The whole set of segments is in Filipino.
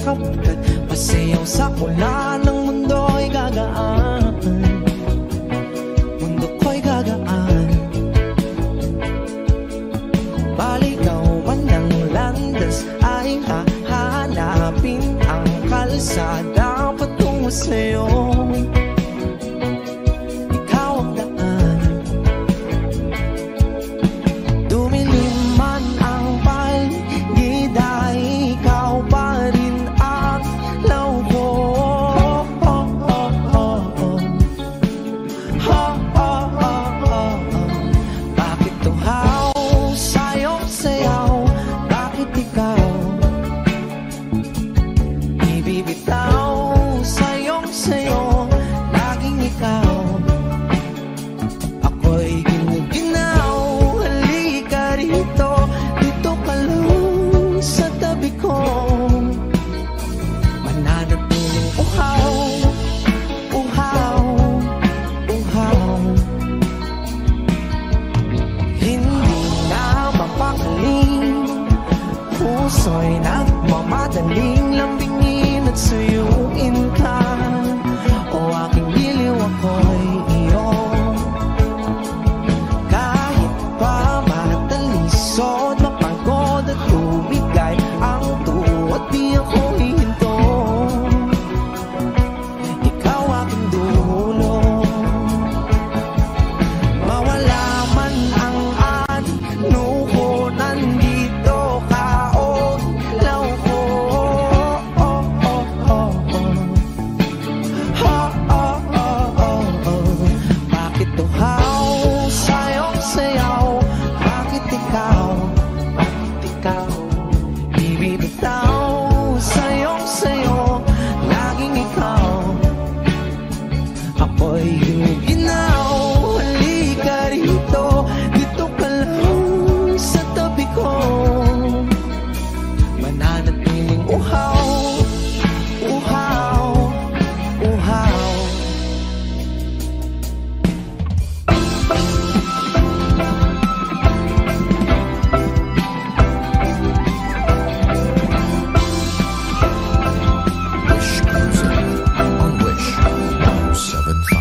kapatid. Pasayaw sa ulan ng mundo'y gagaan, mundo ko'y gagaan. Baligaw man ng landas ay hahanapin ang kalsada patungo sa'yo. Ikaw ang daan, dumilim man ang paligid ay ikaw pa rin ang lawko. Bakit tuhaw sa'yo sayaw? Bakit ikaw ibibitaw sa'yong sayo? Laging ikaw, ako'y ginuginaw. Halika rito, dito ka lang sa tabi ko. Mananatiling uhaw, uhaw, uhaw. Hindi na mapakaling, puso'y nagmamadaling lambingin at suyuin ka. O aking giliw, ako'y iyo. Kahit pa matalisod, mapagod at tumigay ang tuwa, di ako hihinto. Ikaw aking dulo, mawala man ang ano ko, nandito ka o ilaw ko. Bakit tuhaw sa'yong sayaw? Bakit ikaw ibibitaw sa'yong sayo? Laging ikaw, ako'y ginuginaw. Halika rito, dito ka lang sa tabi ko. Mananatiling uhaw, uhaw, uhaw. Wish Music on Wish 107.5.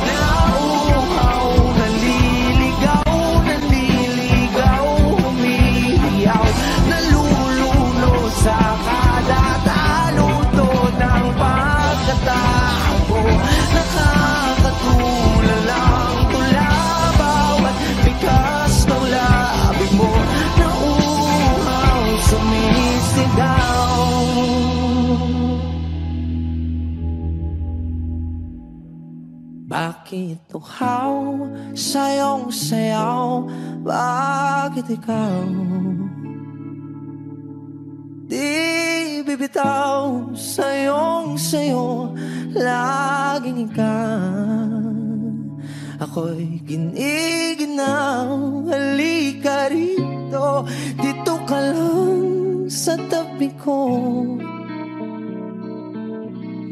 Nauuhaw, naliligaw, naliligaw, humihiyaw, nalululo sa kada taluto ng pagkatao. Nakakatulala ang tula, bawat bigas ng labi mo. Nauuhaw, sumisigaw. Bakit tuhaw sa'yong sayaw? Bakit ikaw di bibitaw sa'yong sayo? Laging ikaw, ako'y giniginaw. Halika rito, dito ka lang sa tabi ko.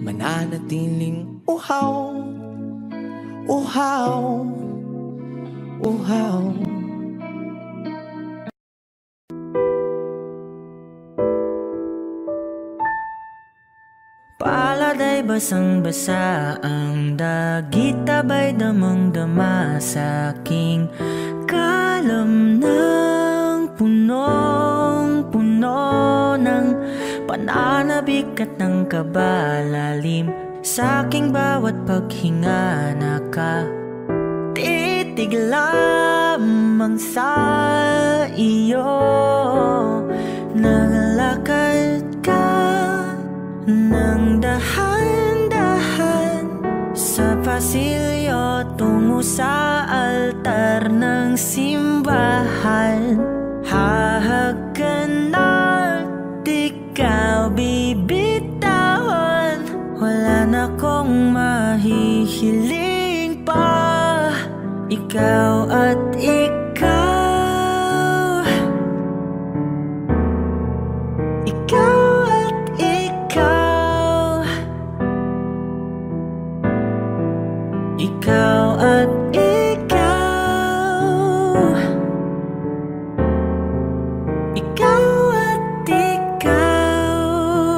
Mananatiling uhaw, uhaw, uhaw. Palad ay basang-basa ang dagit, tabay damang-dama sa aking kalam ng punong-puno ng pananabik at ng kabalalim. Sa aking bawat paghinga nakatitig lamang sa iyo. Naglakad ka ng dahan-dahan sa pasilyo tungo sa altar ng simbahan. Hahagan at ikaw bibitawan, wala na kong mahihiling pa. Ikaw at ikaw, ikaw at ikaw, ikaw at ikaw, ikaw at ikaw.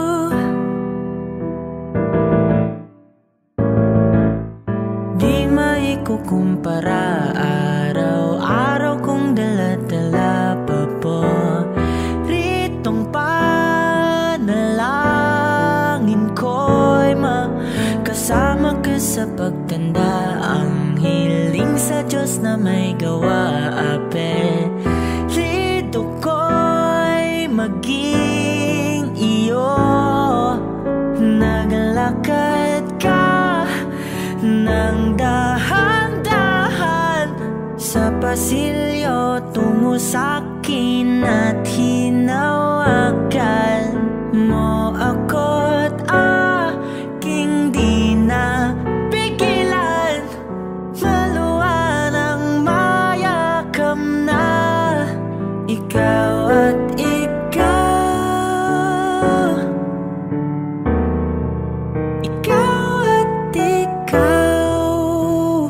sa pagtanda. Ang hiling sa Diyos na may gawa. Apelido ko'y maging iyo. Naglakad ka ng dahan-dahan sa pasilyo tungo sa'kin at hinawakan mo ako't aking di na pigilan. Maluwan ang mayakam na ikaw at ikaw. Ikaw at ikaw.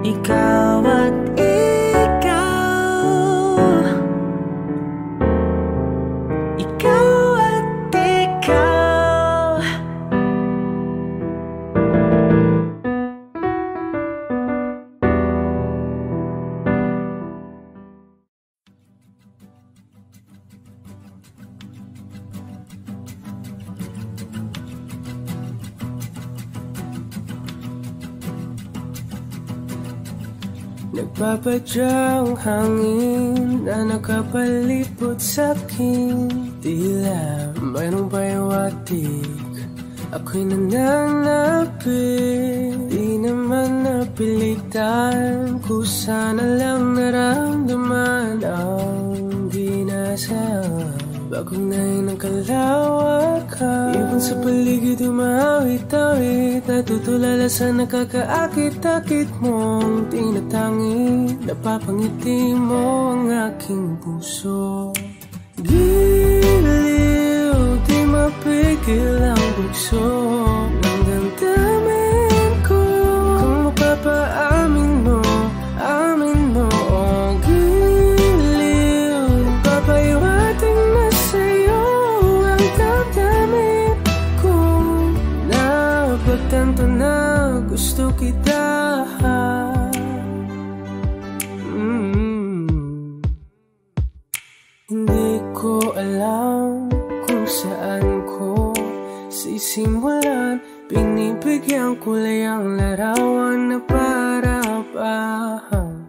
Ikaw at ikaw. Ikaw at ikaw. Nagpapadyang hangin na nakapalipot sa'kin. Tila mayroong payawatik, ako'y nananapit. Di naman napilitan, kusana lang naramdaman ang ginasaan. Bagunay ng kalawakan, ibon sa paligid umawit-awit. Natutulala sa nakakaakit-akit mong tinatangi. Napapangiti mo ang aking puso. Giliw, di mapigil ang bugso ng damdamin ko. Kung mapapaamin mo, amin mo. Oh, giliw, papayawating na sa'yo ang damdamin ko. Napagtanto na gusto kita. Hindi ko alam kung saan ko sisimulan. Pinibigyan kulay ang larawan na para-parahan.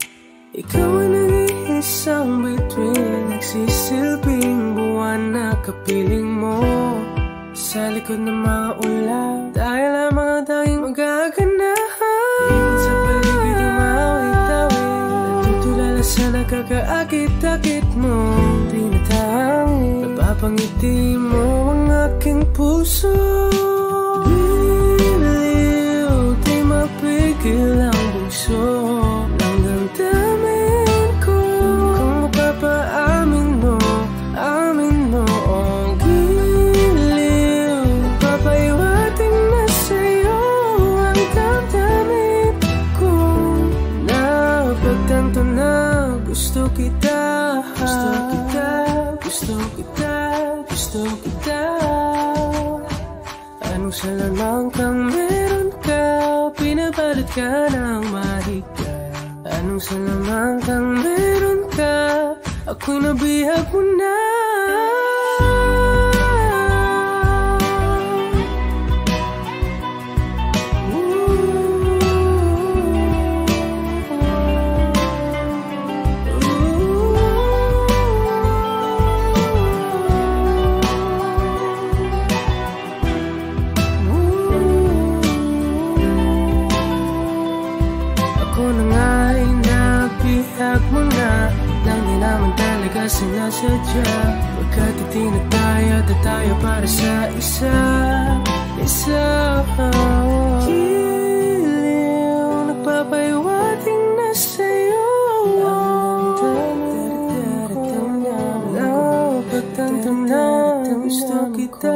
Ikaw ang nag-iisang bituin, nagsisilbing buwan na kapiling mo. Sa likod ng mga ulan, tayo lamang ang tanging magaganahan. Ibon sa paligid umawit-awit, natutulala sa nakakaakit-akit mo. Tinatangi, napapangiti mo ang aking puso. Giliw, di mapigil ang bugso ng damdamin ko. Kung mapapaamin mo, amin mo. Oh, giliw, papayawating na sa'yo ang damdamin ko. Napagtanto na gusto kita. Gusto kita, gusto kita, gusto kita. Anong salamang kang meron ka, pinabalot ka ng mahigpit. Anong salamang kang meron ka, ako'y nabihag mo na. Sinasadya, pagkat itinataya tayo para sa isa. Giliw, nagpapayawating na sa'yo. Napagtanto na gusto kita.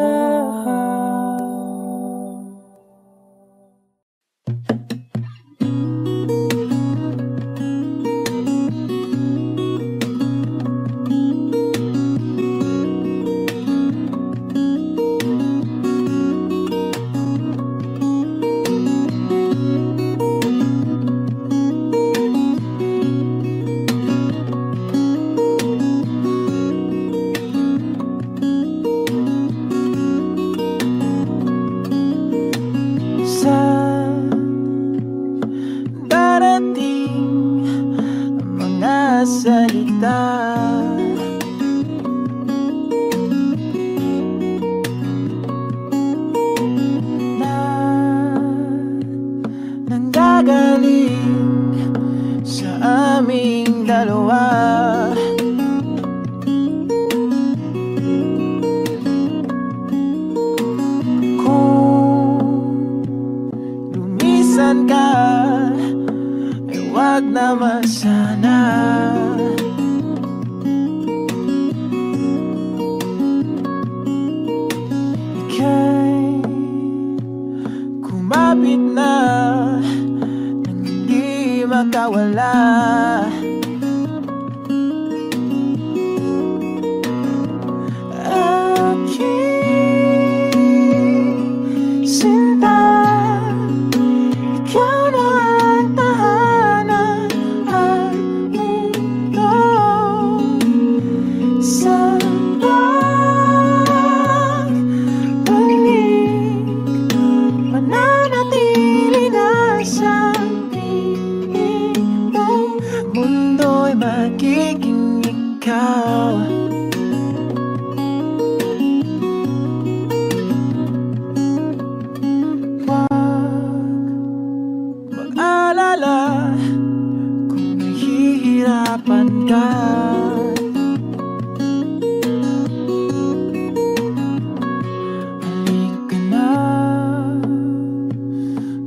magkawala. Aking sinta, ikaw na ang tahanan at mundo sa pagbalik. Mananatili na sa piling mo, mundo'y magiging ikaw. Mag-alala kung nahihirapan ka. Halika na,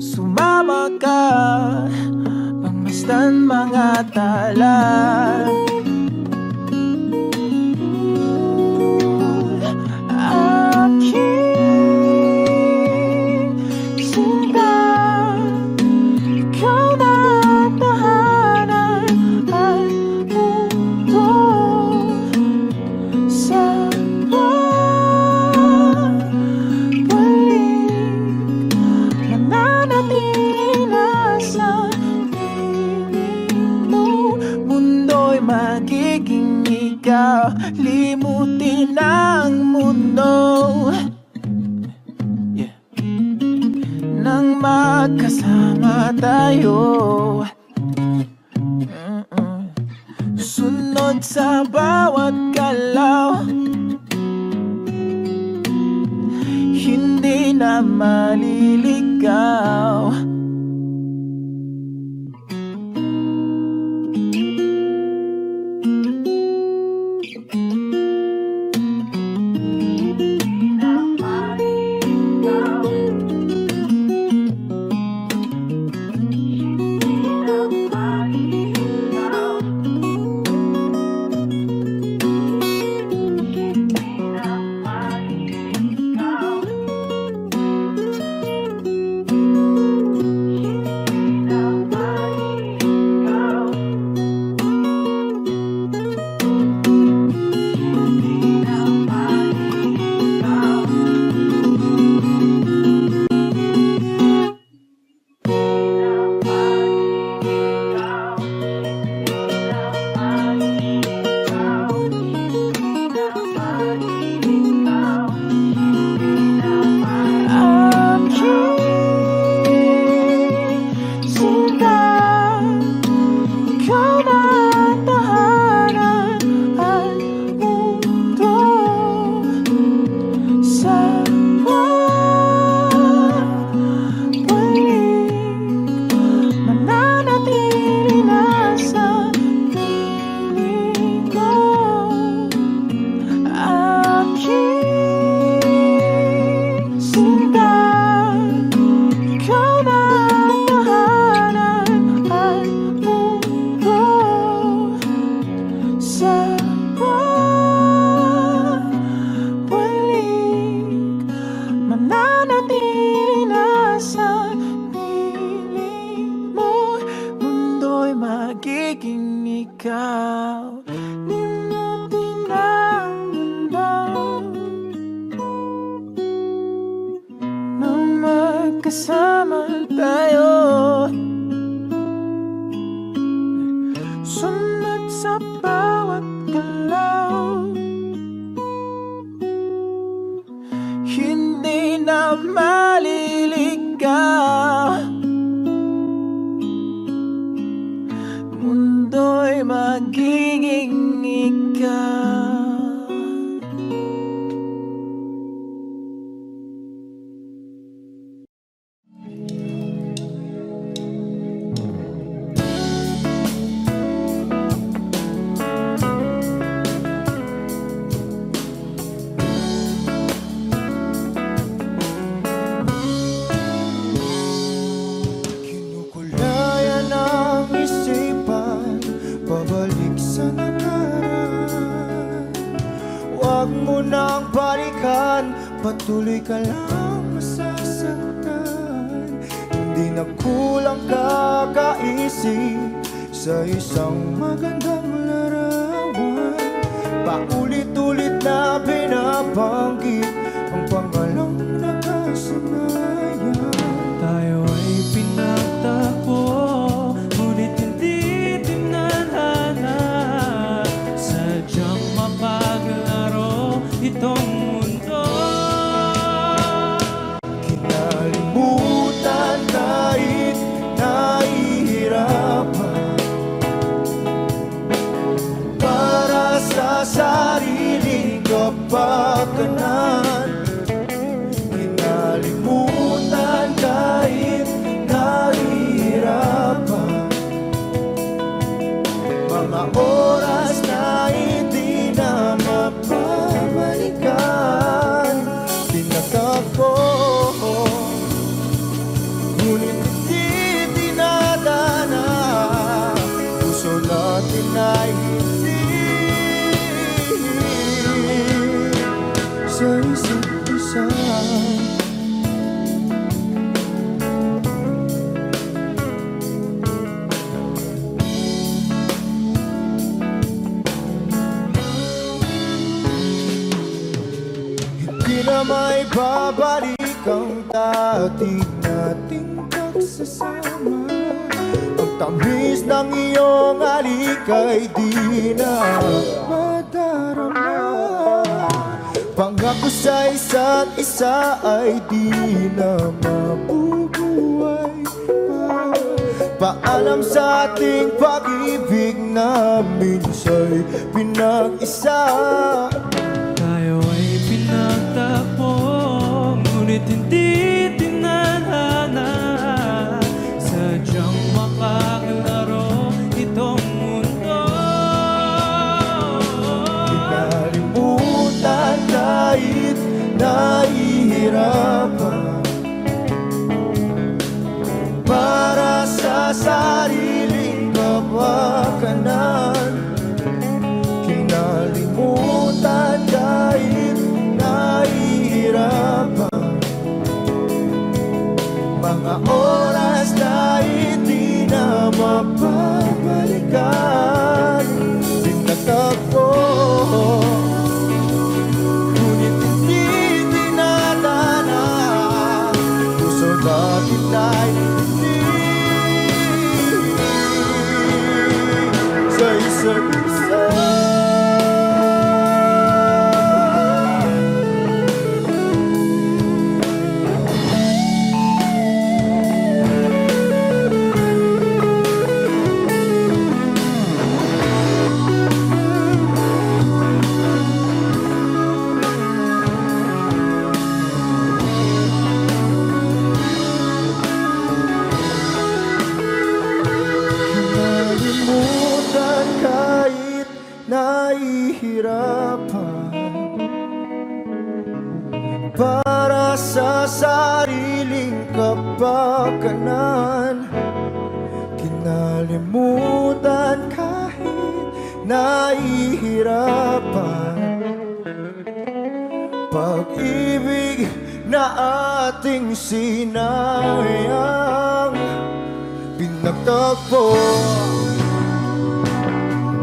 sumama ka, pagmasdan mga tala. Magiging ikaw, limutin ang mundo, yeah. Nang magkasama tayo, sunod sa bawat galaw, hindi na maliligaw. Magiging ikaw, limutin ang mundo, nang magkasama tayo, sunod sa bawat galaw, hindi na maliligaw. Mundo'y magiging ikaw. Kinukulayan ang isipan, pabalik sa nakaraan. Huwag mo nang balikan, patuloy ka lang masasaktan. Hindi na kulang kakaisip sa isang magandang larawan. Paulit-ulit na binabanggit ang pangalang nakasanayan. Tayo ay pinagtagpo, ngunit hindi tinadhana. Sadyang mapaglaro itong mundo. Kinalimutan kahit nahihirapan, para sa sariling kapakanan. Kinalimutan kahit nahihirapan, mga oras na hindi na mapabalikan. Pinatagpo, ngunit hindi dinadana. Puso natin ay hindi sa isa't isa. Hindi na may babalik ang dati nating pagsasama. Ang tamis ng iyong halik ay di na madarama. Pangako sa isa't isa ay di na mabubuhay pa. Paalam sa ating pag-ibig na minsa'y pinag-isa. Tayo ay pinagtagpo, ngunit hindi tinadhana. Sadyang makaglaro itong mundo. Kinalimutan kahit nahihirapan, para sa sariling kapakanan. Kinalimutan kahit nahihirapan, mga oras na hindi na mapabalikan. Pinagtagpo, ngunit hindi dinadana. Puso natin ay hindi sa isa't isa. Kinalimutan kahit nahihirapan, para sa sariling kapakanan. Kinalimutan kahit nahihirapan, pag-ibig na ating sinayang. Pinagtagpo,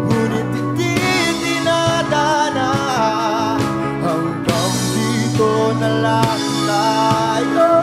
ngunit hindi dinadana. Hanggang dito na lang tayo.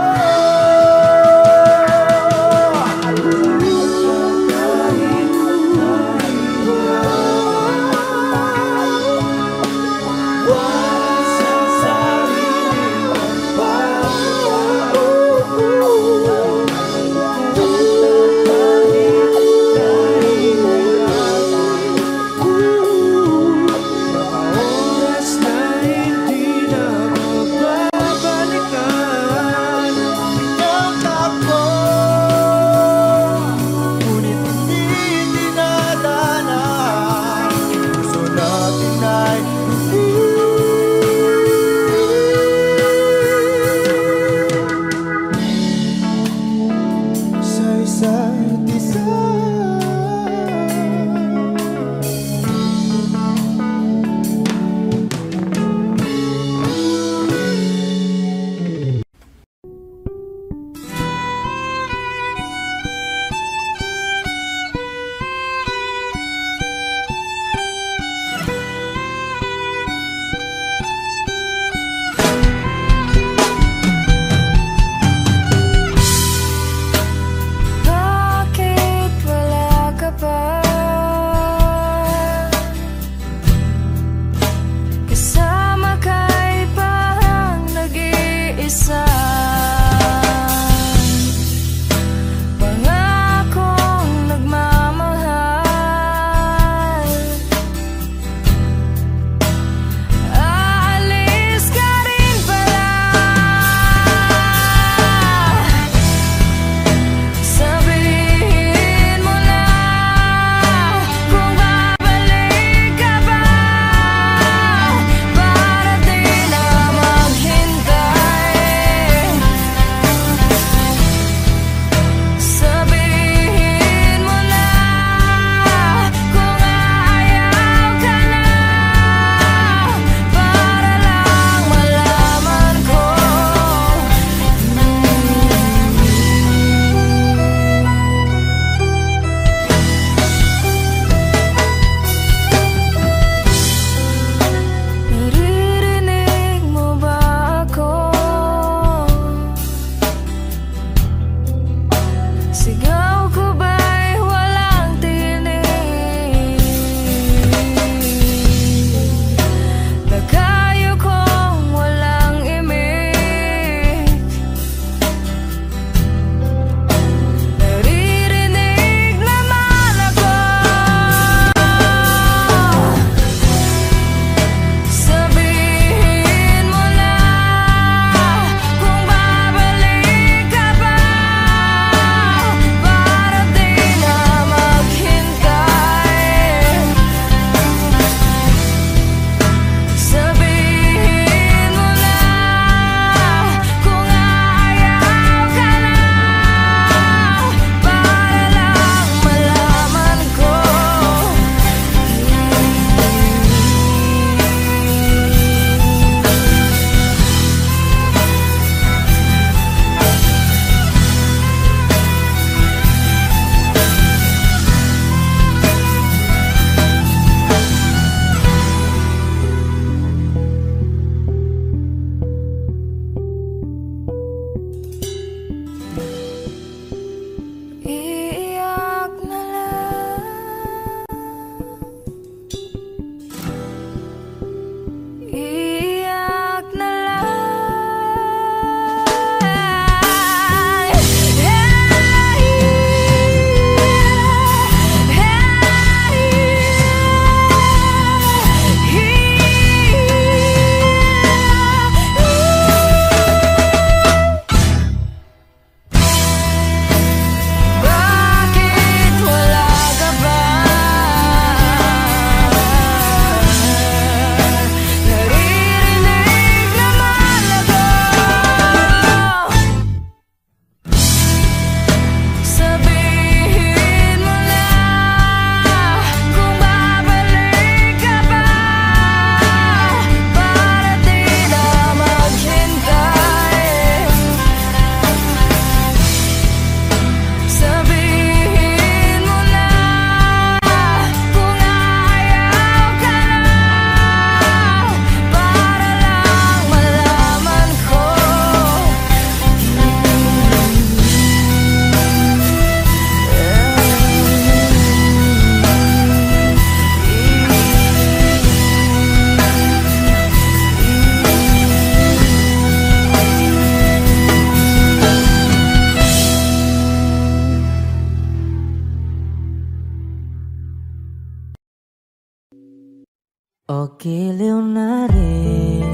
o giliw naririnig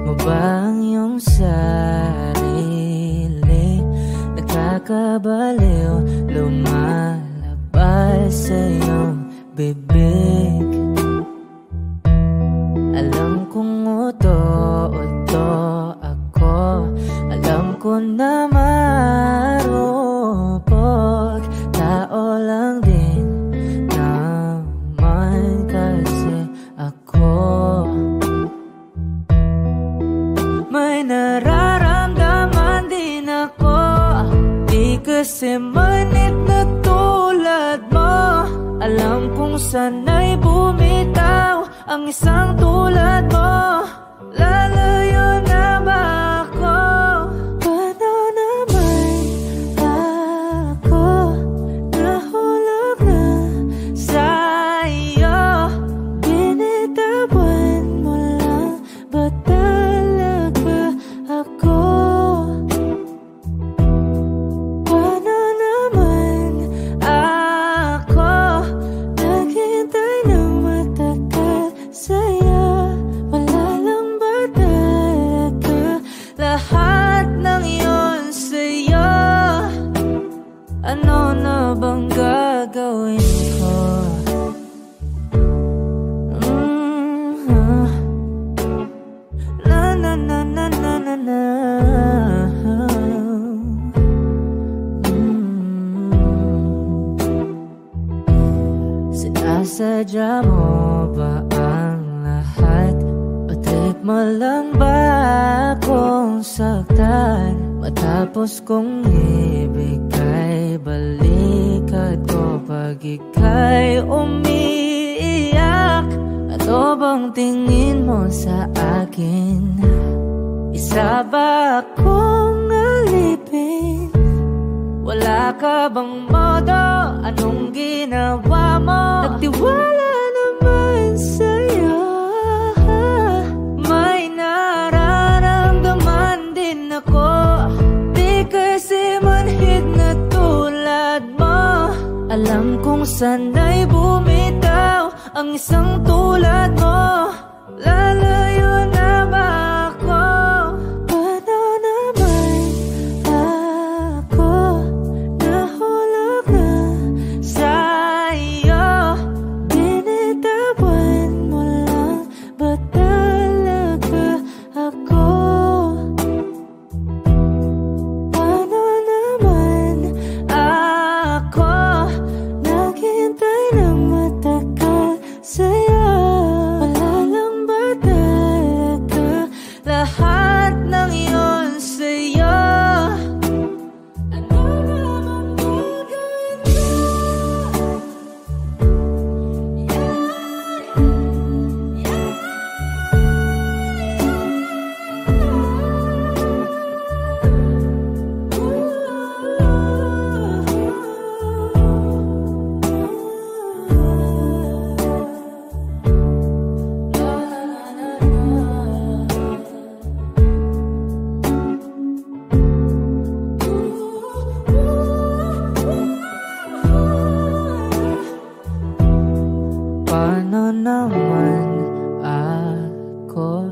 mo ba ang iyong sarili? Nakakabaliw, lumalabas sa iyong bibig. Alam kong uto-uto ako, alam ko na marupok, tao lang din naman kasi ako. May nararamdaman din ako, di kasi manit na tulad mo. Alam kong sana'y bumitaw ang isang tulad mo. Lalayo na ba ako? Paano naman ako nahulog na sa'yo? Binitawan mo lang ba talaga ako? Paano naman ako naghintay ng matagal sa'yo? Wala lang ba talaga lahat ng yun sa'yo? Ano na bang gagawin ko? Na na na na na na na. Sinasadya mo ba ang lahat? O trip mo lang ba akong saktan? Matapos kong ibigay balikat ko pag ika'y umiiyak. Ano bang tingin mo sa akin? Isa ba akong alipin? Wala ka bang modo? Anong ginawa mo? Nagtiwala naman sa'yo. May nararamdaman din ako, di kasi manhid na tulad mo. Alam kong sana'y bumitaw ang isang tulad mo. Lalayo na ba ako? Paano naman ako nahulog na sa'yo? Binitawan mo lang ba talaga ako? Paano naman ako naghintay ng matagal sa'yo? Wala lang ba talaga lahat ng yun sa'yo? Ano naman gagawin ko? Paano naman ako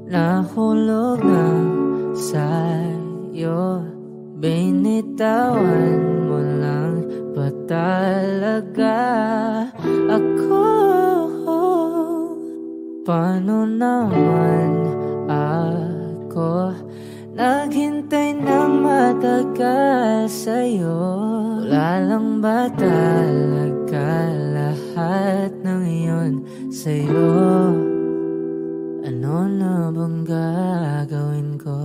nahulog na sa'yo? Binitawan mo lang ba talaga ako? Paano naman ako naghintay ng matagal sa'yo? Wala lang ba talaga lahat ng iyon sa'yo? Ano na bang gagawin ko?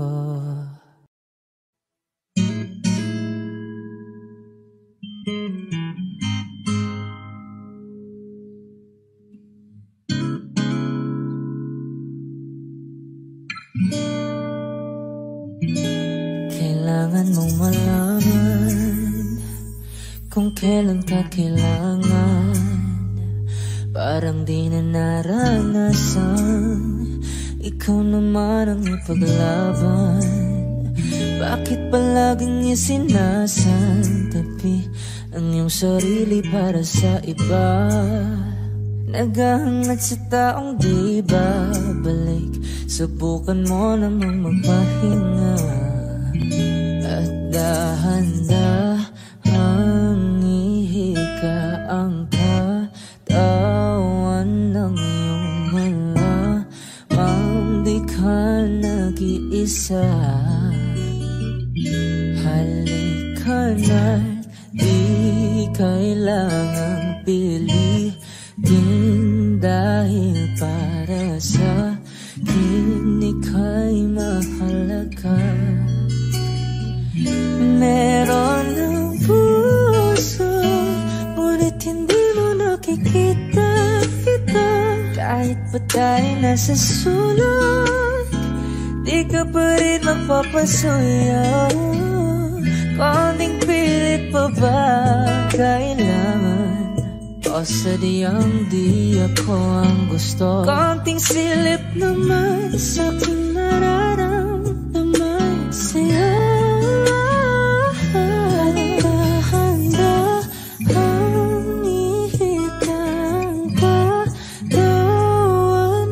Kailangan mong malaman kung kailan ka kailangan. Parang di na naranasan, ikaw naman ang ipaglaban. Bakit palaging isinasantabi ang iyong sarili para sa iba? Naghahangad sa taong di babalik. Subukan mo namang magpahinga at dahan-dahang ihika ang katawan ng iyong malamang di ka nag-iisa. Halika na't di kailangang pilitin, dahil para sa akin ika'y mahalaga. Meron ng puso, ngunit hindi mo nakikita ito. Kahit pa tayo nasa sulok, di ka pa rin magpapasuyo. Konting pilit pa ba kailangan? O sadyang di ako ang gusto? Konting silip naman sa aking nararamdaman sa'yo. Handa-handang ihikang katawan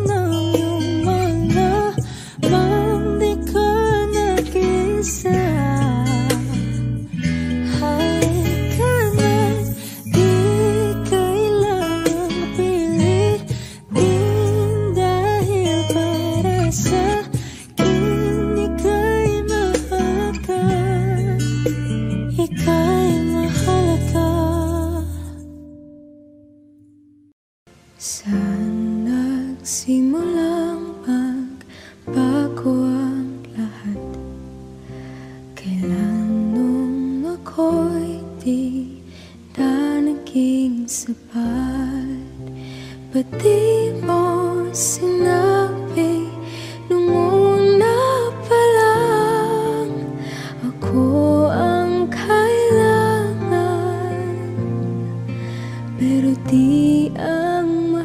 ng iyong malamang di ka nag-isa. Saan nagsimulang magbago ang lahat? Kailan nung ako'y di na naging sapat? Ba't di mo sinabi nung una pa lang ako ang kailangan, pero di ang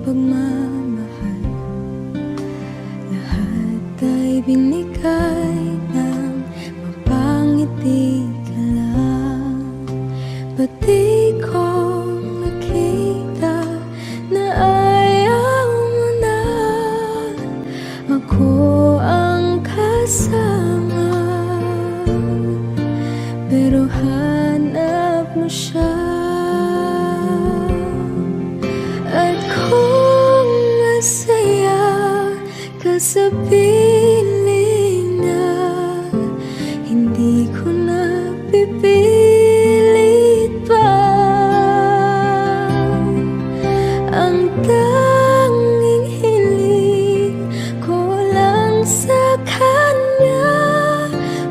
pagmamahal? Lahat ay binigay ng mapangiti ka lang. Ba't di ko nakita na ayaw mo na ako ang kasama? Pero hanap mo siya. At kung masaya ka sa piling na, hindi ko na pipilit pa. Ang tanging hiling ko lang sa kanya,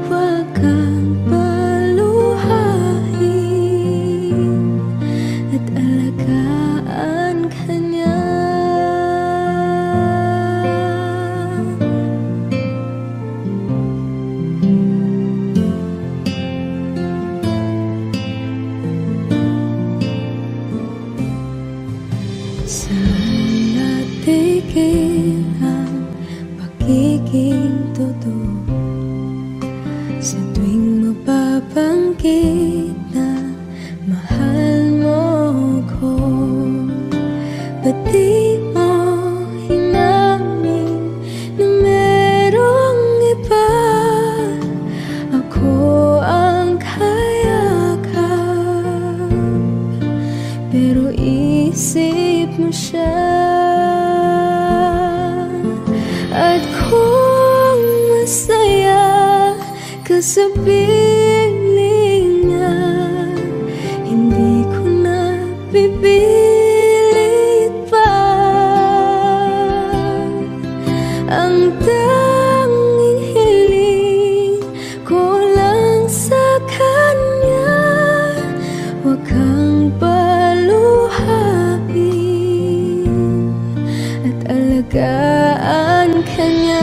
wag kang paluhain at alagaan ka niya. Saan natigil ang pagiging totoo? Sa tuwing mapabanggit na mahal mo ko, ba't di mo hinamin na merong iba? Ako ang kayakap, pero isip mo siya. At kung masaya ka sa piling niya, hindi ko na pipilit pa. Ang tanging hiling ko lang sa kanya, wag kang paluhain at alagaan ka niya.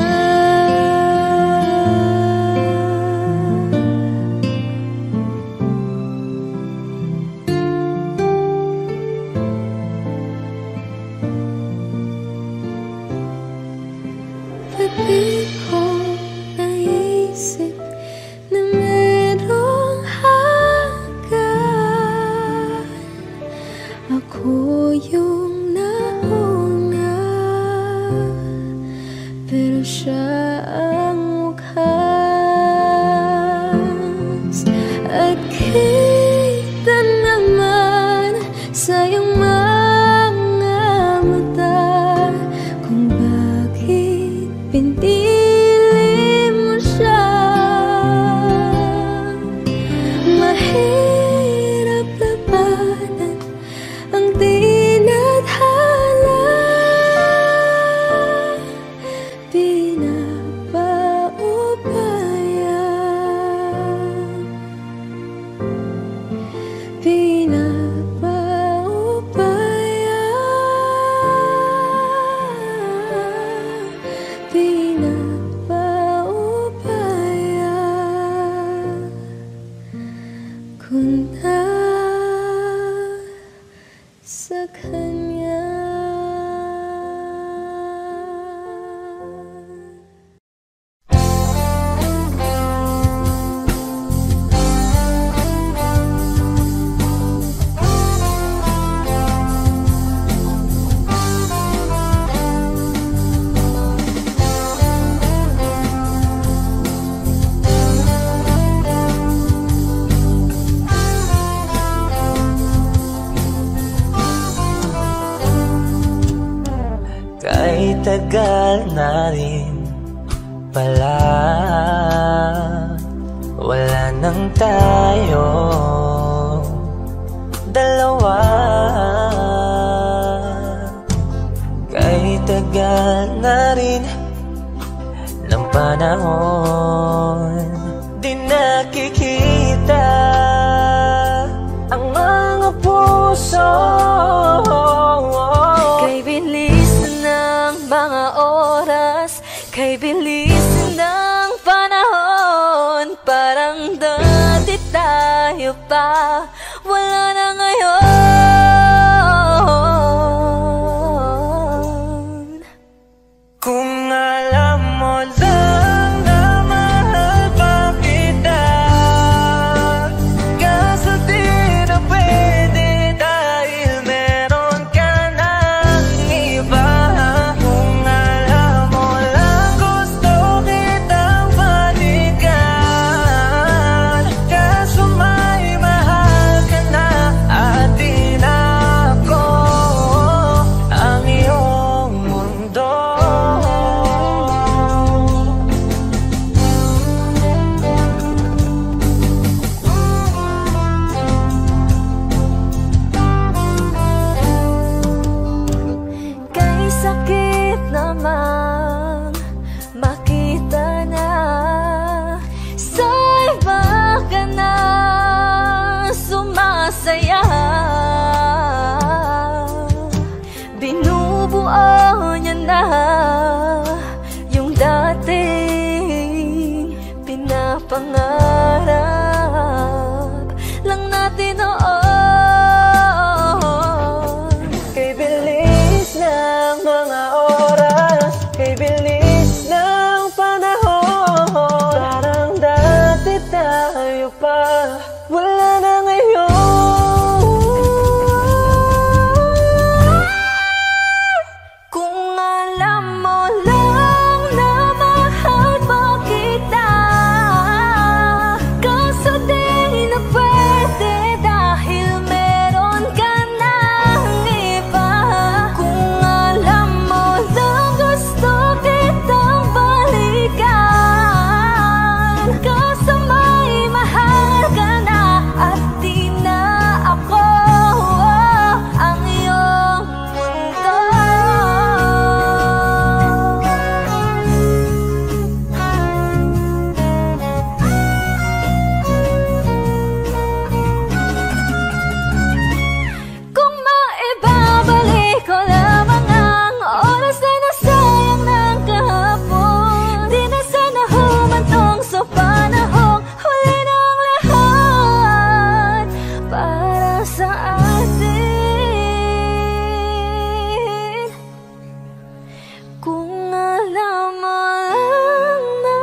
tagal na rin pala wala nang tayo dalawa. Kahit tagal na rin ng panahon, di nakikita ang mga puso. Kay bilis ng mga oras, kay bilis ng panahon, parang dati tayo pa, wala na ngayon. Kung alam mo lang na mahal pa kita, kaso di na pwede dahil meron ka ng iba. Kung alam mo lang gusto kitang balikan, kaso may mahal ka na at di na ako ang iyong mundo. Kay sakit naman makita na sa iba ka na sumasaya. Binubuo niya na yung dating pinapangarap lang natin noon. Kay bilis ng mga oras, kay bilis ng panahon, parang dati tayo pa, wala na ngayon. Kung alam mo lang na mahal pa kita, kaso di na pwede dahil meron ka ng iba. Kung alam mo lang gusto kitang balikan, kaso may mahal ka na at di na ako ang iyong mundo. Kung maibabalik ko lamang ang oras na nasayang ng kahapon, di na sana humantong sa panahong huli ng lahat para sa atin. Kung alam mo lang na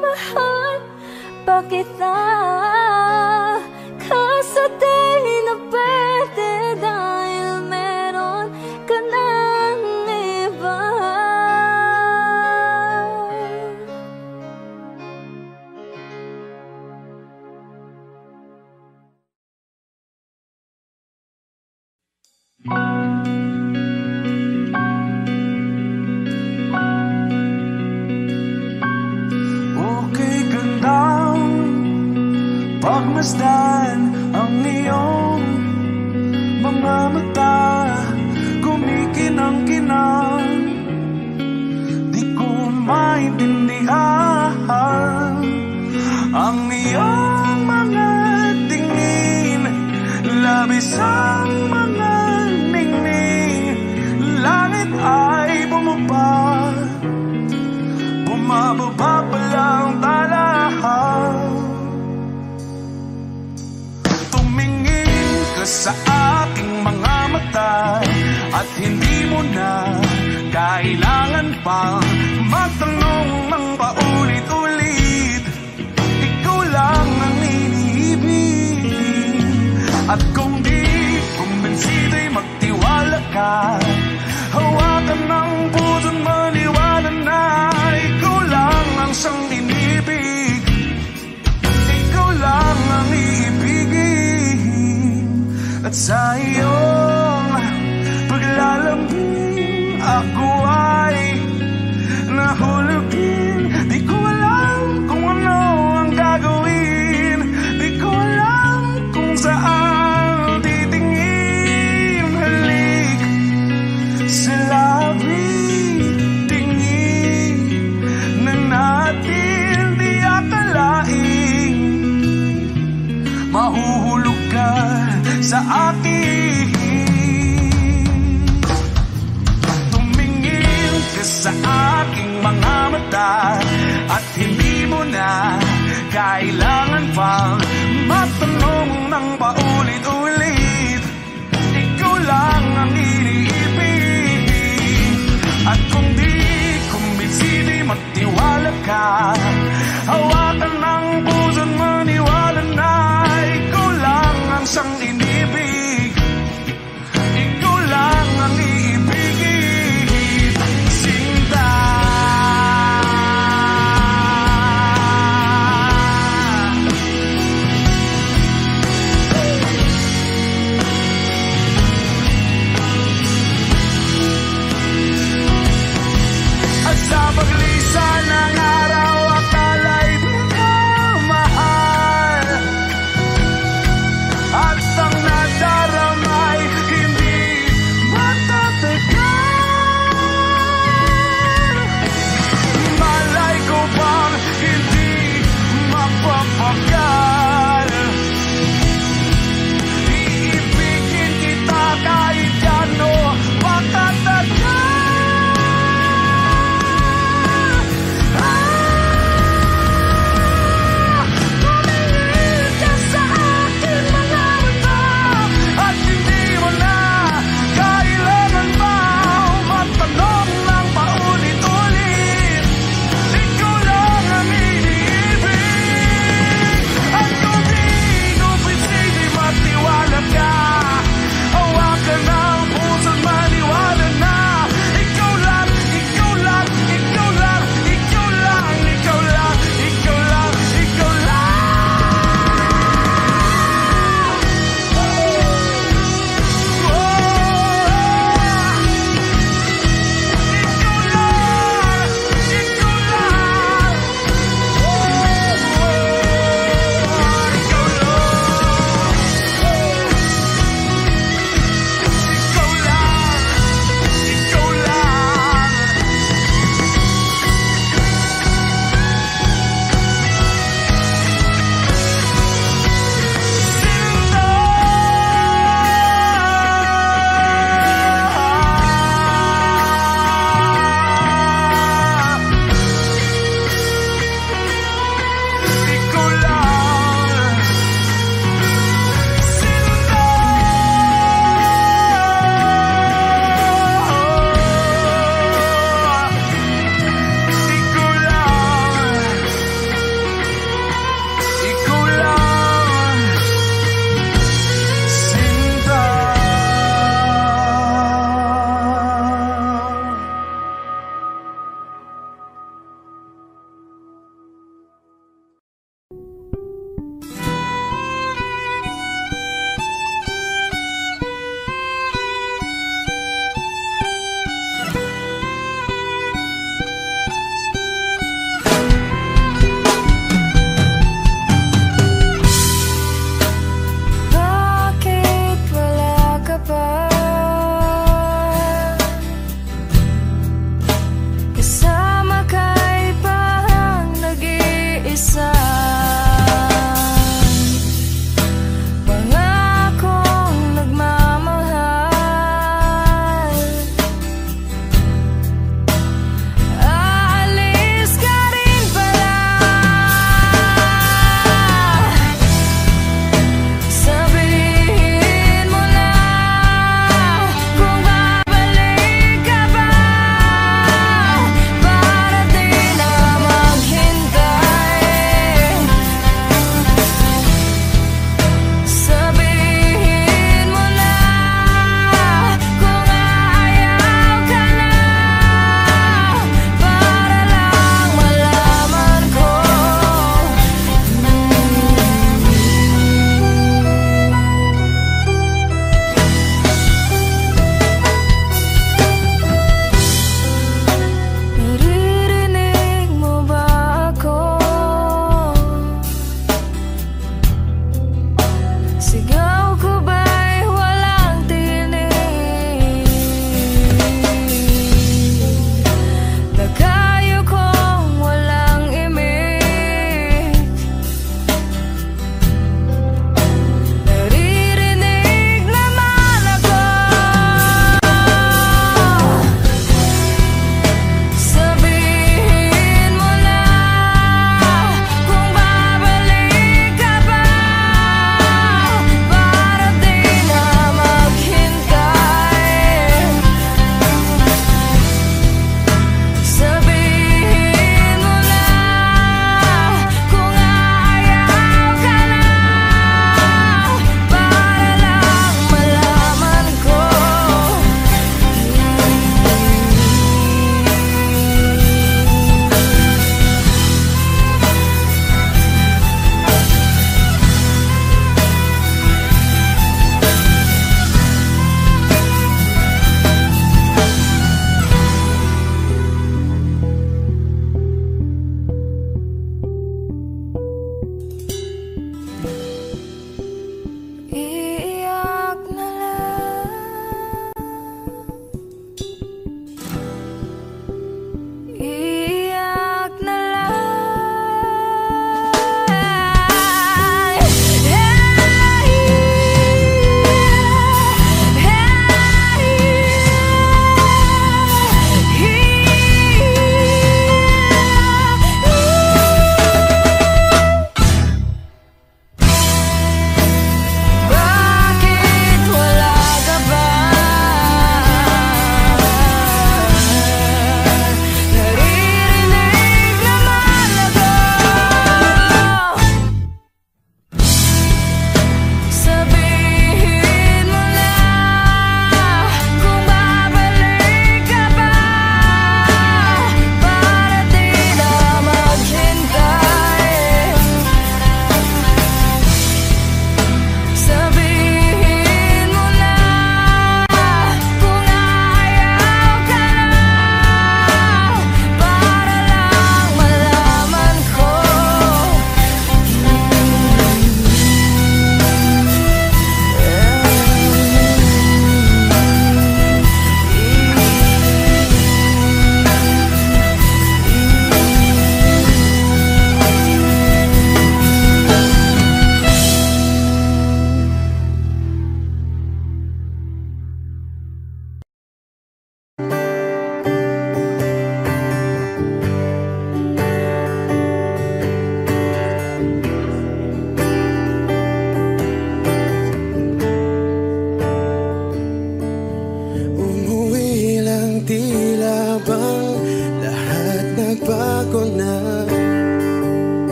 mahal pa kita, kaso di na pwede dahil meron ka ng iba. Okay gandang pagmasdan ang iyong mga mata, kumikinang-kinang, di ko maintindihan ang iyong mga tingin, labis ang mga ningning, langit ay bumaba, bumababa pa lang talahan. Tumingin ka sa aking mga mata at hindi mo na kailangan pang magtanong ng paulit-ulit. Ikaw lang ang iniibig, at kung di kumbinsido'y magtiwala ka. Hawakan ng puso't maniwala na ikaw lang ang siyang inibig. Ikaw lang ang iibigin, at sa iyong paglalambing ako ay akin. Tumingin ka sa aking mga mata at hindi mo na kailangan pang matanong ng paulit-ulit. Ikaw lang ang iniibig. At kung di kumbinsi, di magtiwala ka. Hawakan ng puso't maniwala na ikaw lang ang siyang inibig. Ikaw lang ang iibigin, Sinta. At sa paglisan ng araw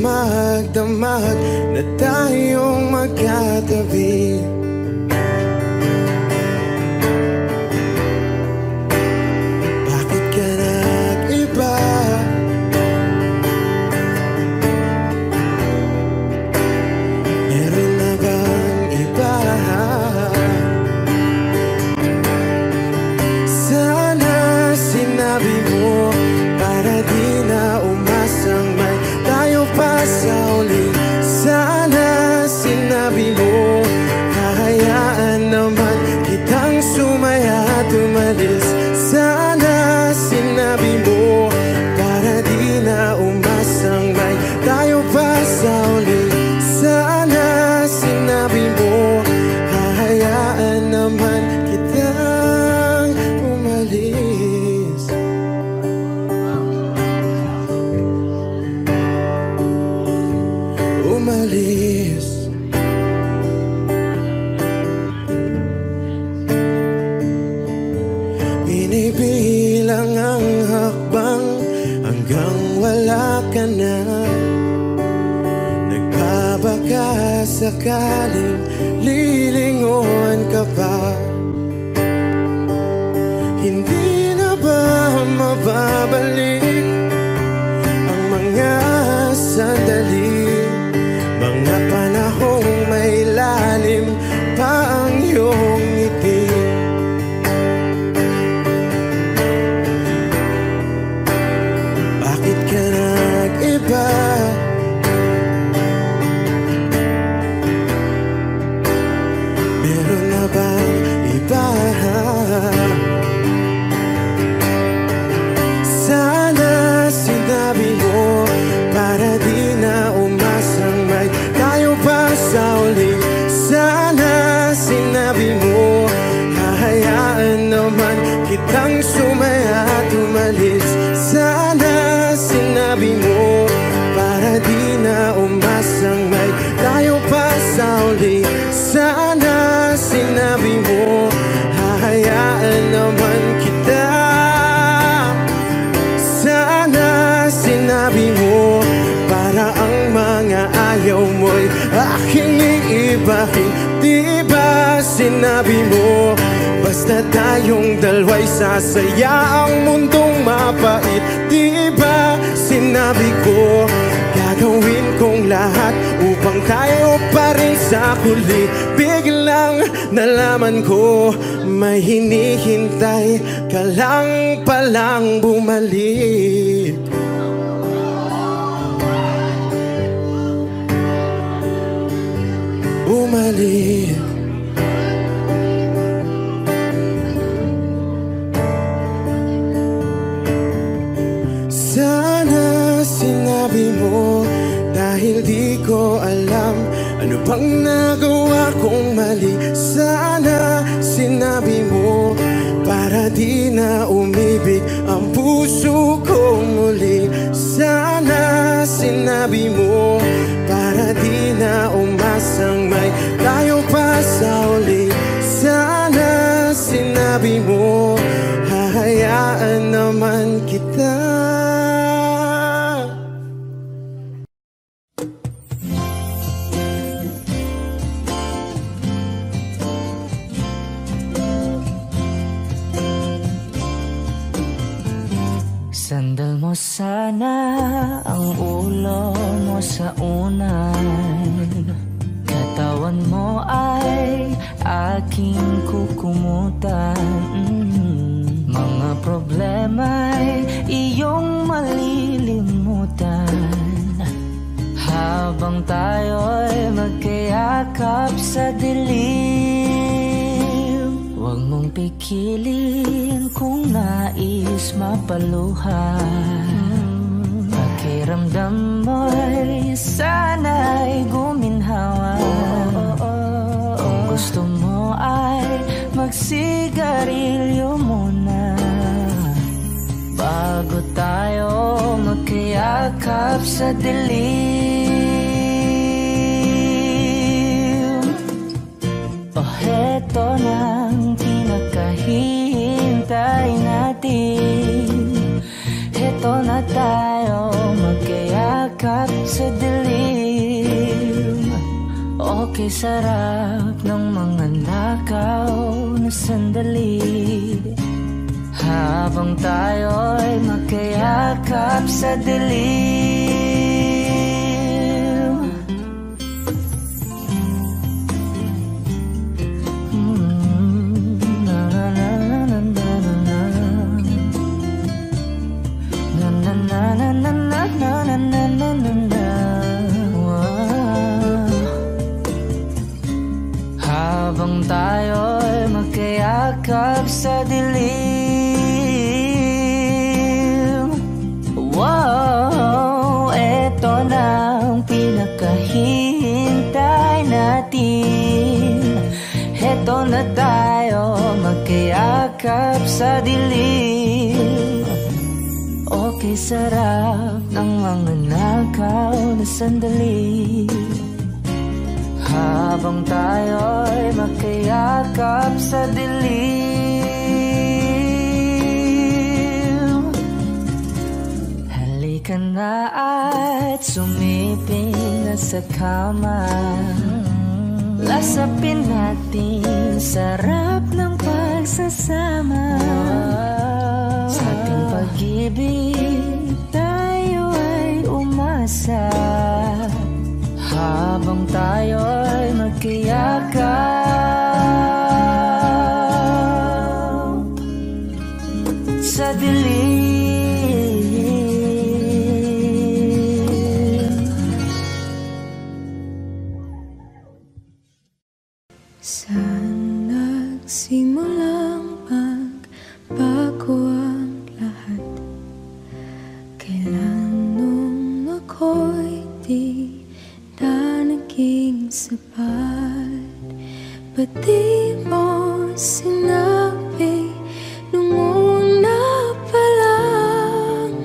magdamag na tayong magkatabi. Bakit ka nag-iba? Meron na bang iba? Sana sinabi mo para di na umasang may tayo pa sa uli. Sana sinabi mo hahayaan naman kitang sumaya at umalis. Sana sinabi mo para di na umasang may tayo pa sa uli. Sana sinabi mo hahayaan naman kitang umalis. Umalis. Binibilang ang hakbang hanggang wala ka na. Nagbabaka sakaling lilingon ka pa. Hindi na ba mababalik ang mga sandali, mga panahong may lalim pa ang iyong ngiti? Bakit ka nag-iba? Meron na bang iba? Sana sinabi mo para di na umasang may tayo pa sa uli. Sana sinabi mo hahayaan naman kitang sumaya at umalis. Sana sinabi mo para di na umasang may tayo pa sa uli. Sana sinabi mo hahayaan naman kita. Sana sinabi mo para ang mga ayaw mo'y aking iibahin. Di ba sinabi mo basta tayong dalawa'y sasaya ang mundong mapait? Di ba sinabi ko gagawin kong lahat upang tayo pa rin sa huli? Biglang nalaman ko may hinihintay ka lang palang bumalik. Bumalik. Sana sinabi mo dahil di ko alam ano bang nagawa kong mali. Sana sinabi mo para di na umibig ang puso ko muli. Sana sinabi mo para di na umasang may tayo pa sa uli. Sana sinabi mo hahayaan naman kita. Sandal mo sana ang ulo mo sa unan. Katawan mo ay aking kukumutan. Mga problema'y iyong malilimutan. Habang tayo'y magkayakap sa dilim, huwag mong pikilin kung nais mapaluhan. Pakiramdam mo'y sana'y guminhawa. Kung gusto mo ay magsigarilyo muna bago tayo magkayakap sa dilim. O heto nang pinakahihintay natin. Heto na tayo magkayakap sa dilim. Okay, sarap ng mga nakaw na sandali habang tayo'y magkayakap sa dilim. Na na na na na na na na na na na na na na na. Habang tayo'y magkayakap sa dilim. Wow, eto na ang pinakahihintay natin. Eto na tayo magkayakap sa dilim. Okay, sarap ng mga nakaw na sandali habang tayo'y magkayakap sa dilim. Halika na at sumiping na sa kama. Lasapin natin sarap ng pagsasama. Sa ating pag-ibig tayo ay umasa habang tayo'y magkayakap sa dilim. Saan nagsimulang magbago ang lahat? Kailan nung ako'y di na naging sapat? Ba't di mo sinabi nung una pa lang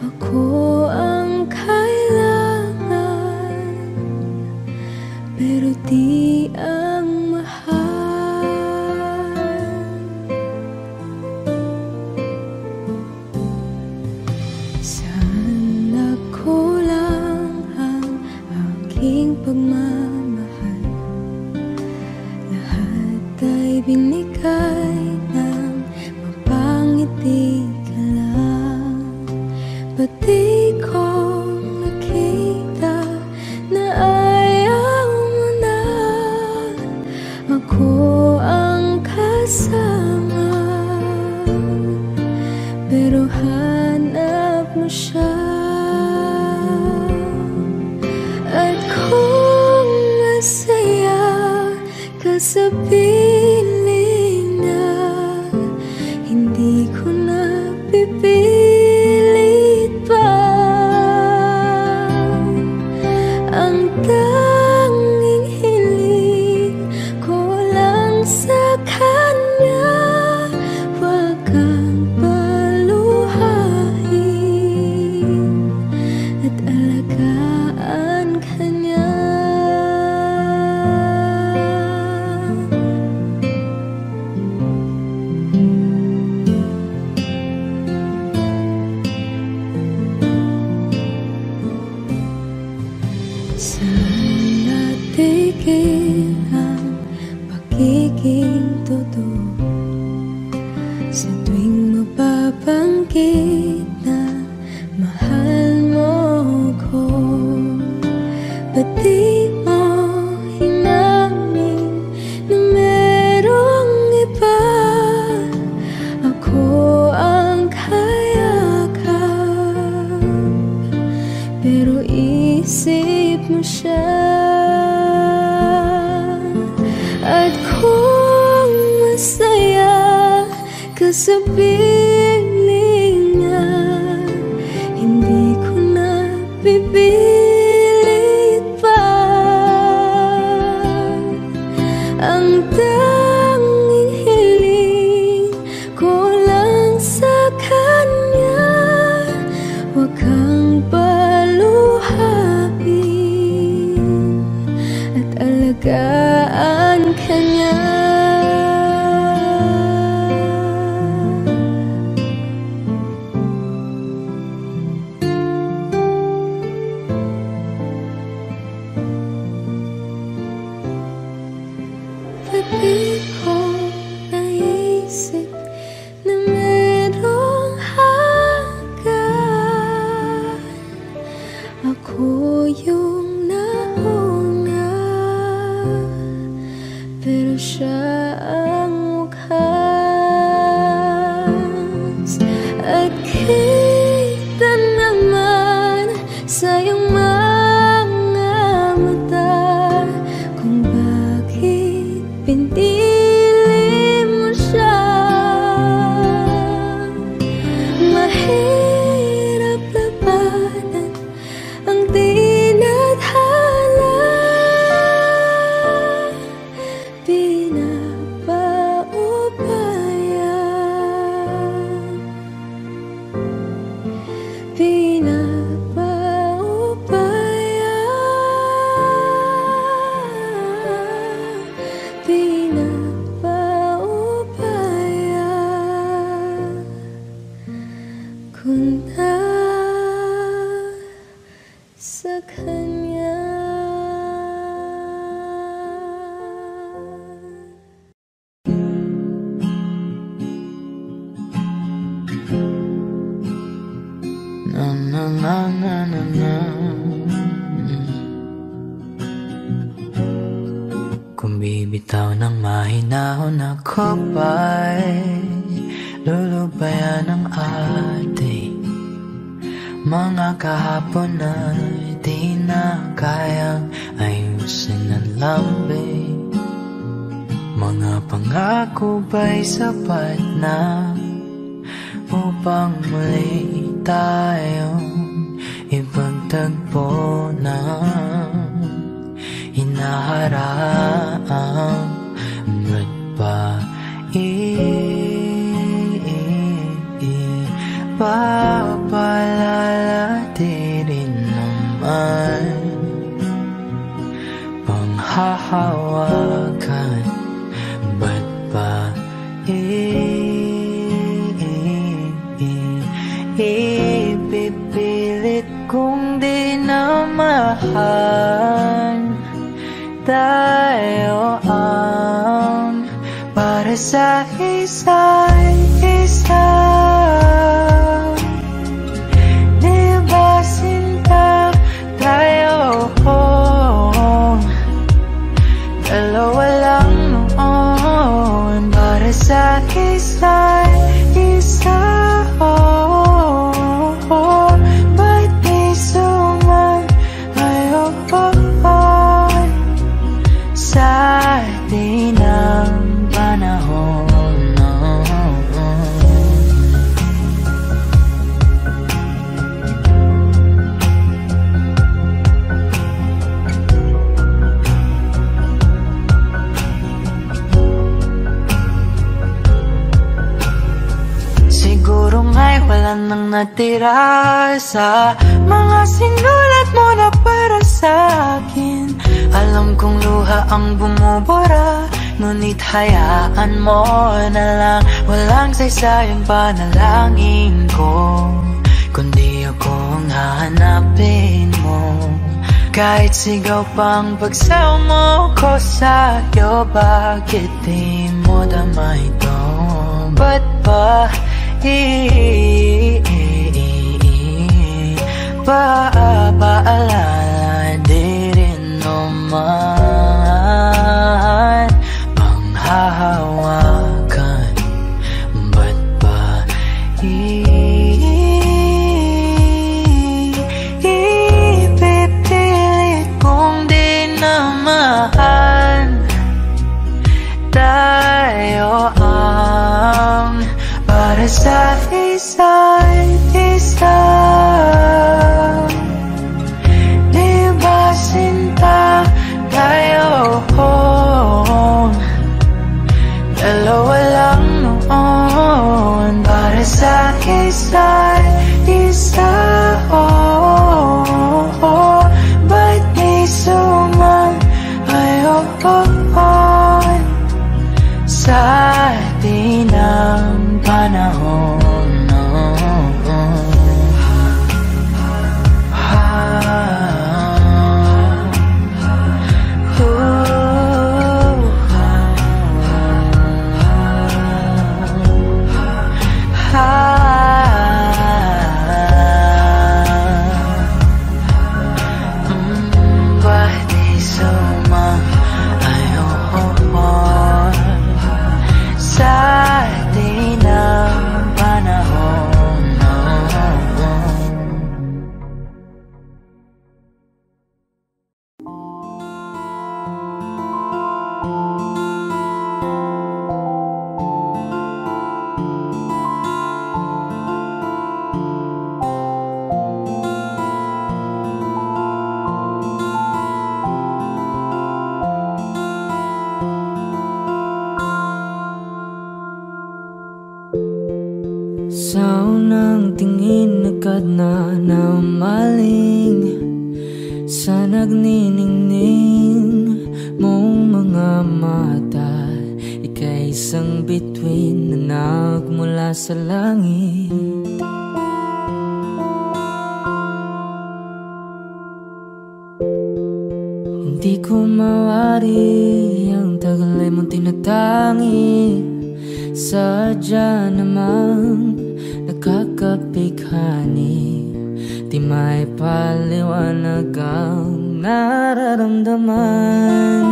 ako ang kailangan, pero di ang mahal? Saan nagkulang ang aking pagmamahal? Lahat ay binigay ng mapangiti ka lang. Ba't di ko nakita na ayaw mo na ako ang kasama, pero hanap mo siya? At kung masaya ka sa piling na, hindi ko na pipilit pa. Ang tanging hiling ko lang sa kanya, wag kang paluhain at alagaan ka niya. Saan natigil ang pagiging totoo? Sa tuwing mapabanggit na mahal mo ko, ba't di mo hinamin na merong iba? Ako ang kayakap, pero isip mo siya. At kung masaya ka sa piling niya, hindi ko na pipilit pa. Ang tanging hiling ko lang sa kanya, wag kang paluhain at alagaan ka niya. Ako yung nauna, pero siya ang wakas. At kita naman sa iyong mga mata kung bakit pinili mo siya. Mahirap labanan ang tinadhana, pinapaubaya ko na sa kanya. Kung bibitaw ng mahinahon ako ba'y lulubayan ng ating mga kahapon na di na kayang ayusin ng lambing. Mga pangako ba'y sapat na upang muli tayong ipagtagpo ng hinaharap? Ba't ba ipapalalati rin naman panghahawakan? Ba't ba ipipilit kong di na mahal? Tayo ang para sa isa't isa. Di ba sinta tayo? Dalawa lang noon para sa isa't isa. Ba't di sumayon sa atin ang panahon? Siguro nga'y wala nang natira sa mga sinulat mo na para sa akin. Alam kong luha ang bumubura, ngunit hayaan mo na lang. Walang saysayang panalangin ko, kundi ako ang hahanapin mo. Kahit sigaw pang pagsaw mo ko sa'yo, bakit di mo dama ito? Ba't ba paalala di rin naman panghahawakan? Ba't ba ipipilit kong di na mahal? Tayo ang para sa isa't isa. Di ba sinta tayo? Sa unang tingin agad na namaling sa nagniningning mong mga mata. Ika'y isang bituin na nagmula sa langit. Hindi ko mawari ang tagal ay mong tinatangi. Sadya namang nakakapighani, di may paliwanag ang nararamdaman.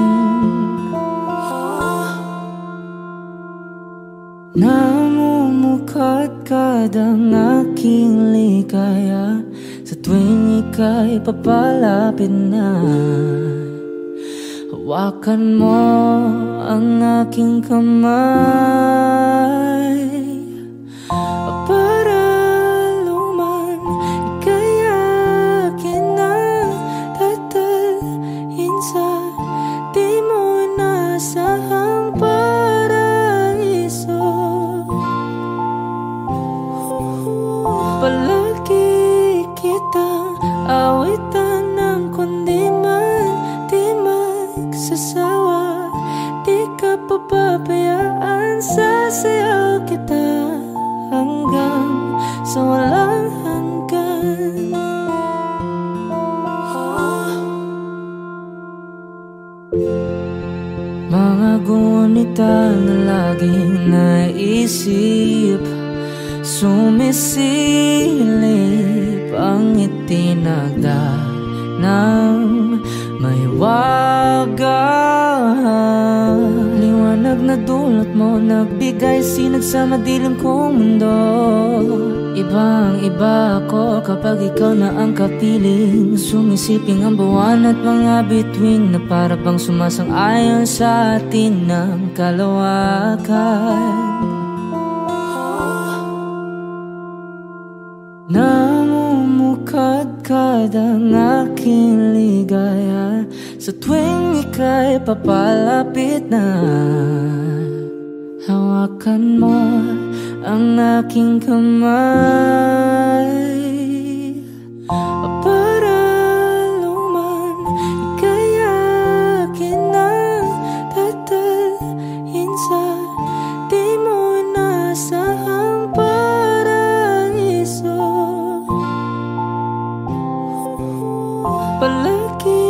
Namumukadkad ang aking ligaya sa tuwing ika'y papalapit na. Hawakan mo ang aking kamay para luman ika'y akin na tatalhin sa di mo nasahang paraiso. Palagi kitang awitan ng kundi man di magsasawa. Di ka papabayaan, sasayaw kita hanggang sa walang hanggan. Mga gunita na laging naisip, sumisilip ang itinagda ng may wagang liwanag na dulot mo, nagbigay sinag sa madilim kong mundo. Ibang iba ako kapag ikaw na ang kapiling, sumisiping ang buwan at mga bituin na para bang sumasang-ayon sa atin ng kalawakan. Namumukadkad ang aking ligaya sa tuwing ika'y papalapit na. Hawakan mo ang aking kamay para luman ika'y akin na tatalhin sa di mo nasahang paraiso. Palagi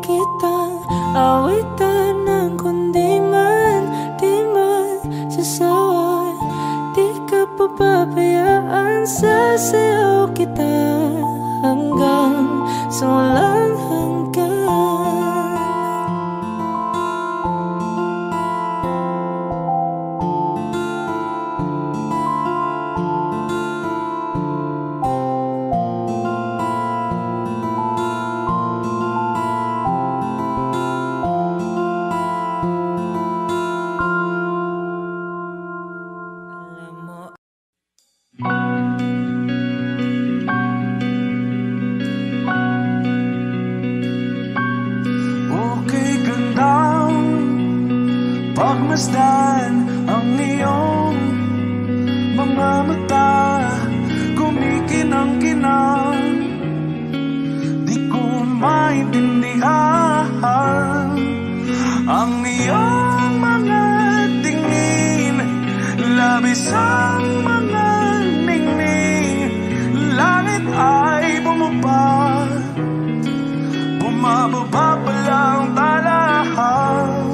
kitang awitan ng kundi man di magsasawa. Di ka papabayaan, sasayaw kita hanggang sa walang hanggan. Pagmasdan ang iyong mga mata, kumikinang-kinang, di ko maintindihan ang iyong mga tingin, labis ang mga ningning. Langit ay bumaba, bumababa pa lang talahan.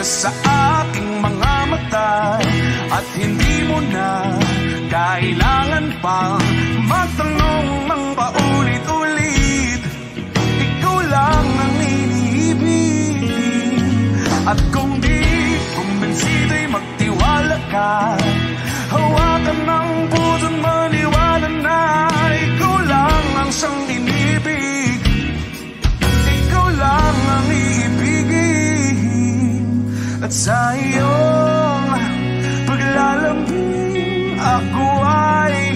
Sa aking mga mata at hindi mo na kailangan pang magtanong ng paulit-ulit. Ikaw lang ang iniibig, at kung di kumbinsido'y magtiwala ka. Hawakan ng puso, maniwala na ikaw lang ang siyang inibig. Ikaw lang ang iibigin, at sa iyong paglalambing ako ay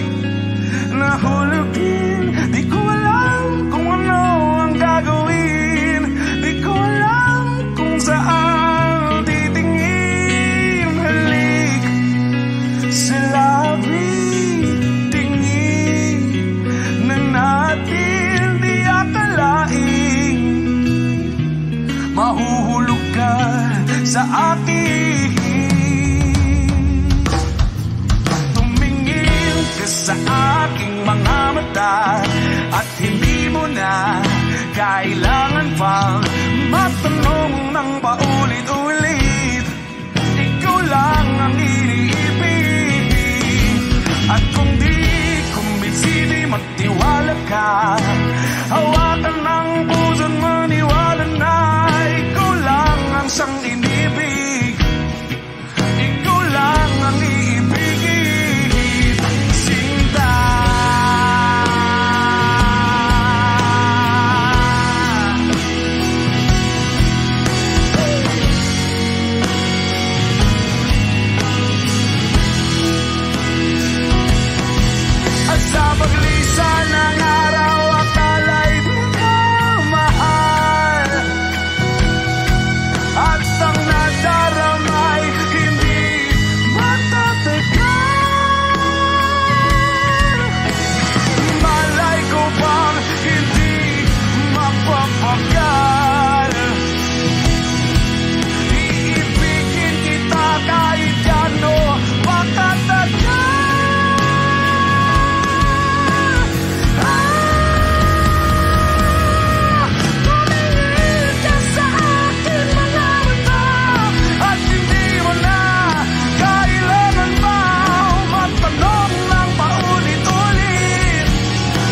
nahulugin. Di ko alam kung ano ang gagawin, di ko alam kung saan titingin. Halika ka at hindi mo na kailangan pang matanong ng paulit-ulit. Ikaw lang ang iniibig. At kung di kumbinsi, di magtiwala ka. Hawakan ng puso't maniwala na ikaw lang ang siyang inibig. Ikaw lang ang iibigin, Sinta. At sa paglisan ng araw, akala'y di ka mahal. At ang nadaramay hindi matatagal. Malay ko bang hindi mapapagal. Iibigin kita kahit gano patatagal. Tumingin ka sa akin mga mata at hindi mo na kailangan pa matanong ng paulit-ulit.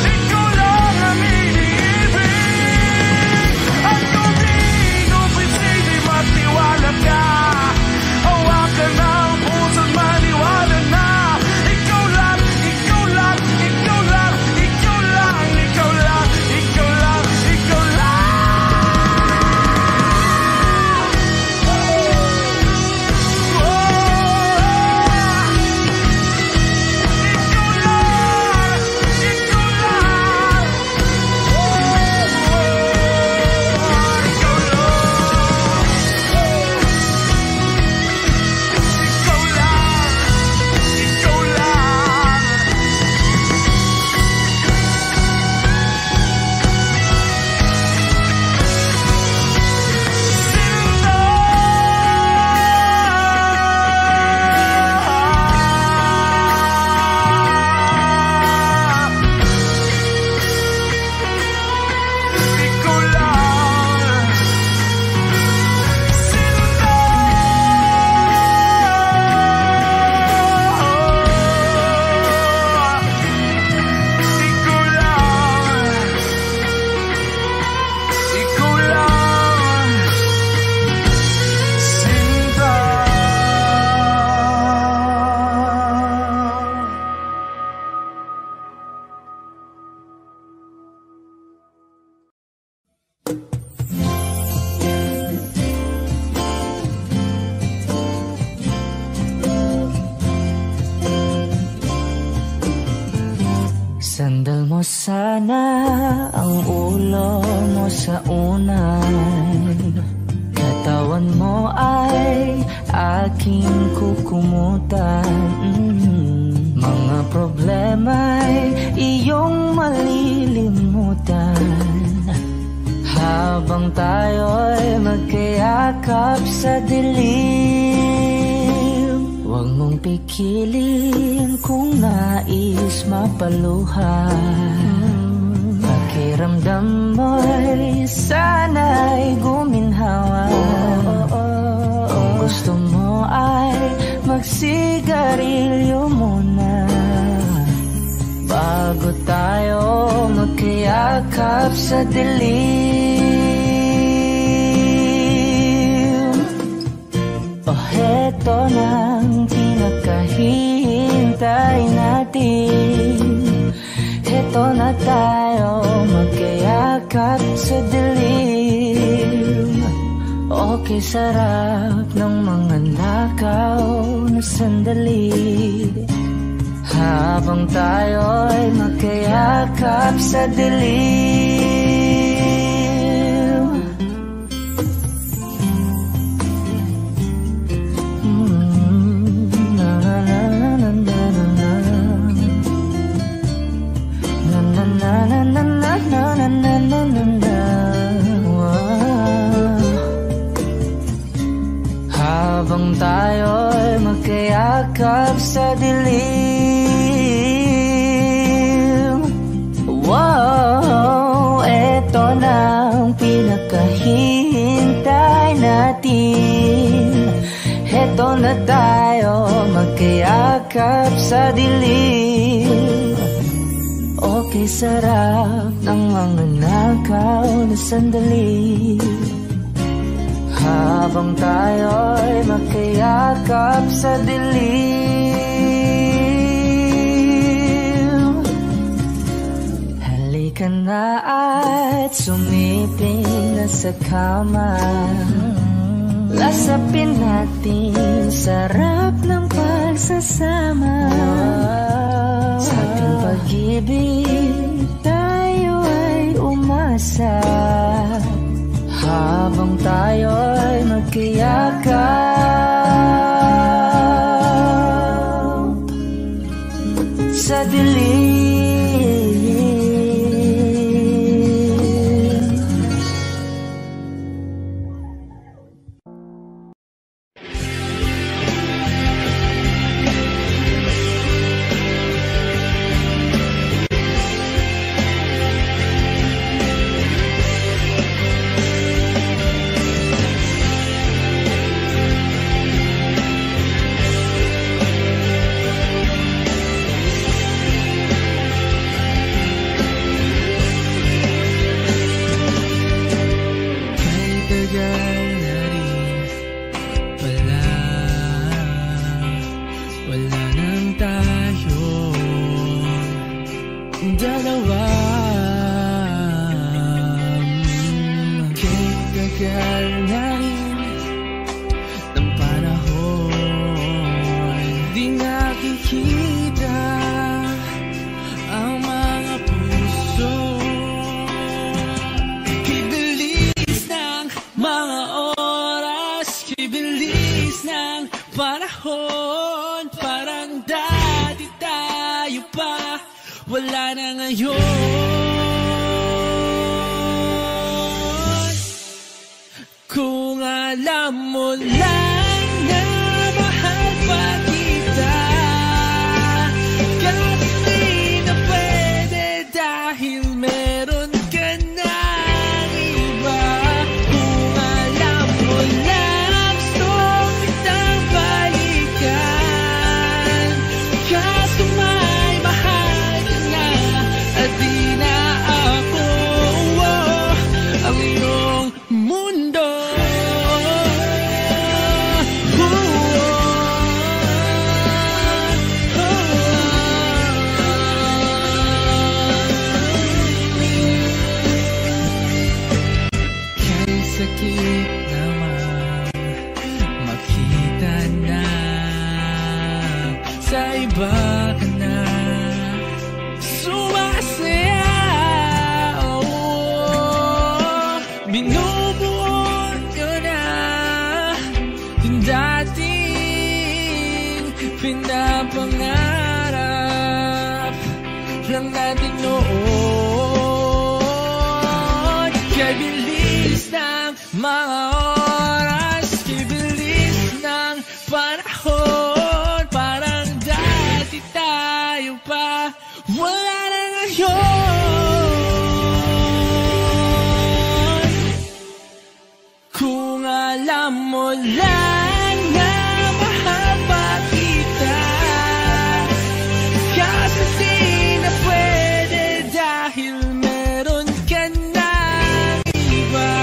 Ikaw lang ang iniibig. At kung di kumbinsi, di magtiwala ka. Hawakan ng puso't maniwala na ikaw lang, ikaw lang, ikaw lang, ikaw lang, ikaw lang, ikaw lang, ikaw lang. Sandal mo sana ang ulo mo sa unan. Katawan mo ay aking kukumutan. Mga problema'y iyong malilimutan. Habang tayo'y magkayakap sa dilim, huwag mong pikilin kung nais mapaluhan. Pakiramdam mo'y sana'y guminhawa. Kung gusto mo ay magsigarilyo muna bago tayo magkayakap sa dilim. Heto nang pinakahihintay natin. Heto na tayo magkayakap sa dilim. Okay, sarap ng mga nakaw na sandali. Habang tayo'y magkayakap sa dilim. Habang tayo'y magkayakap sa dilim, yakap sa dilim. Okay, sarap ng mga nakaw na sandali, habang tayo'y magkayakap sa dilim. Halika na at sumiping na sa kama, lasapin natin sarap ng pagsasama. Sa ating pag-ibig tayo ay umasa, habang tayo'y magkayakap sa dilim. Kung alam mo lang na mahal pa kita, kahit di na pwede dahil meron ka ng iba. Kung alam mo lang gusto kitang balikan, kaso may mahal ka na at di na ako ang iyong mundo. Sakit naman makita na sa iba ka na sumasaya. Binubuo nyo na yung dating pinapangarap lang natin noon. Kaya bilis ng mga oras, kibilis ng panahon, parang dati tayo pa, wala na ngayon. Kung alam mo lang na mahal pa kita, kasi di na pwede dahil meron ka na iba.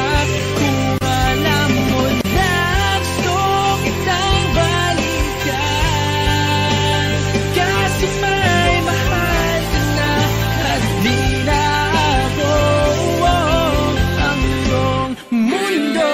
Kung alam mo na gusto kitang balikan, kasi may mahal ka na at di na ako ang iyong mundo.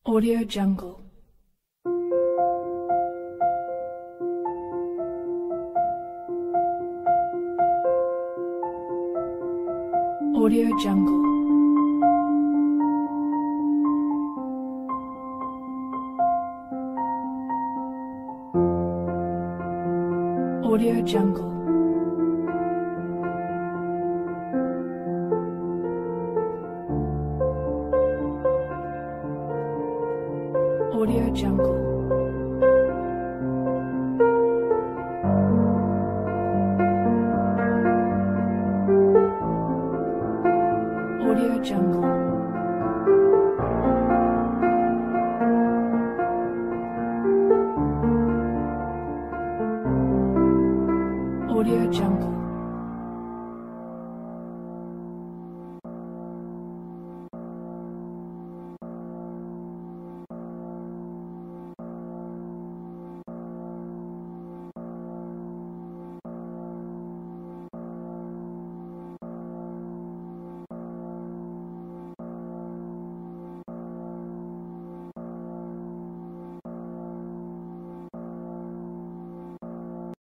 Audio Jungle. Audio Jungle. Audio Jungle. Audio Jungle. Audio Jungle.